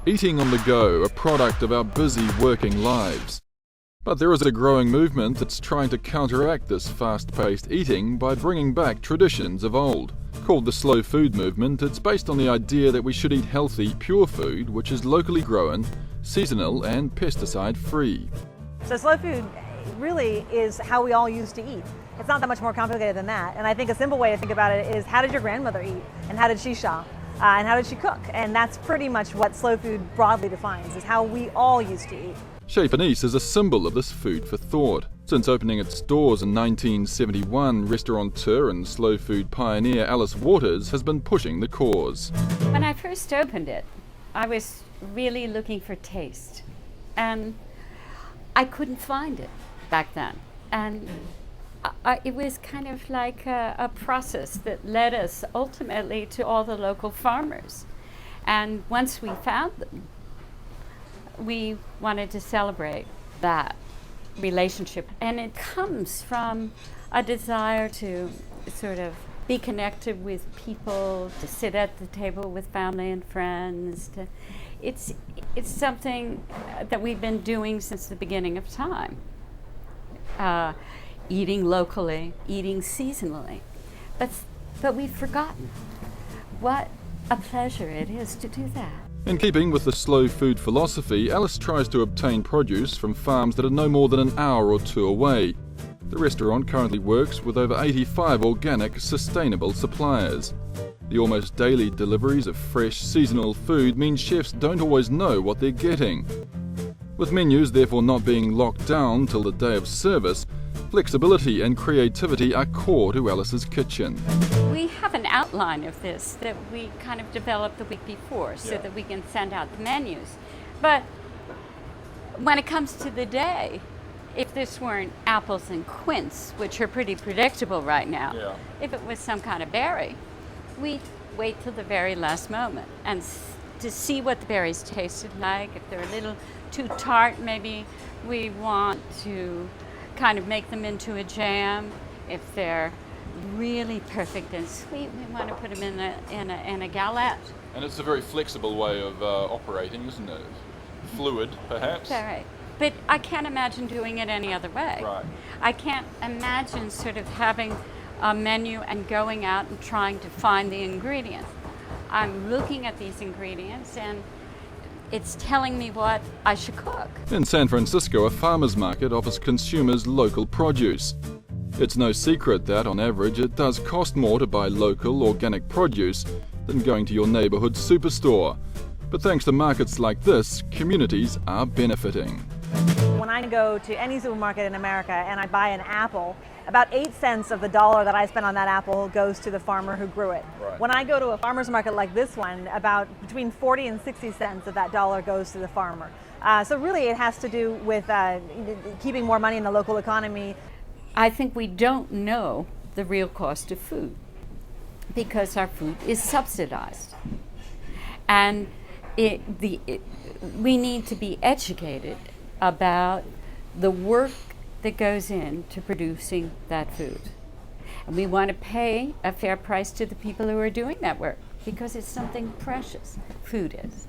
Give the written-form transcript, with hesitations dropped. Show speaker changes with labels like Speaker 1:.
Speaker 1: Eating on the go, a product of our busy working lives. But there is a growing movement that's trying to counteract this fast-paced eating by bringing back traditions of old. Called the slow food movement, it's based on the idea that we should eat healthy, pure food which is locally grown, seasonal and pesticide-free.
Speaker 2: So slow food really is how we all used to eat. It's not that much more complicated than that. And I think a simple way to think about it is, how did your grandmother eat? And how did she shop? And how did she cook? And that's pretty much what slow food broadly defines, is how we all used to eat.
Speaker 1: Chez Panisse is a symbol of this food for thought. Since opening its doors in 1971, restaurateur and slow food pioneer Alice Waters has been pushing the cause.
Speaker 3: When I first opened it, I was really looking for taste. And I couldn't find it back then. And it was kind of like a process that led us ultimately to all the local farmers. And once we found them, we wanted to celebrate that relationship. And it comes from a desire to sort of be connected with people, to sit at the table with family and friends. It's something that we've been doing since the beginning of time. Eating locally, eating seasonally. But we've forgotten what a pleasure it is to do that.
Speaker 1: In keeping with the slow food philosophy, Alice tries to obtain produce from farms that are no more than an hour or two away. The restaurant currently works with over 85 organic, sustainable suppliers. The almost daily deliveries of fresh, seasonal food mean chefs don't always know what they're getting. With menus therefore not being locked down till the day of service, flexibility and creativity are core to Alice's kitchen.
Speaker 3: We have an outline of this that we kind of developed the week before so that we can send out the menus. But when it comes to the day, if this weren't apples and quince, which are pretty predictable right now, if it was some kind of berry, we'd wait till the very last moment and to see what the berries tasted like. If they're a little too tart, maybe we want to kind of make them into a jam. If they're really perfect and sweet, we want to put them in a galette.
Speaker 1: And it's a very flexible way of operating, isn't it? Fluid, perhaps?
Speaker 3: Right. But I can't imagine doing it any other way.
Speaker 1: Right.
Speaker 3: I can't imagine sort of having a menu and going out and trying to find the ingredients. I'm looking at these ingredients and it's telling me what I should cook.
Speaker 1: In San Francisco, a farmer's market offers consumers local produce. It's no secret that, on average, it does cost more to buy local, organic produce than going to your neighborhood superstore. But thanks to markets like this, communities are benefiting.
Speaker 2: When I go to any supermarket in America and I buy an apple, about 8 cents of the dollar that I spend on that apple goes to the farmer who grew it.
Speaker 1: Right.
Speaker 2: When I go to a farmer's market like this one, about between 40 and 60 cents of that dollar goes to the farmer. So really it has to do with keeping more money in the local economy.
Speaker 3: I think we don't know the real cost of food because our food is subsidized. And we need to be educated about the work that goes into producing that food. And we want to pay a fair price to the people who are doing that work because it's something precious. Food is.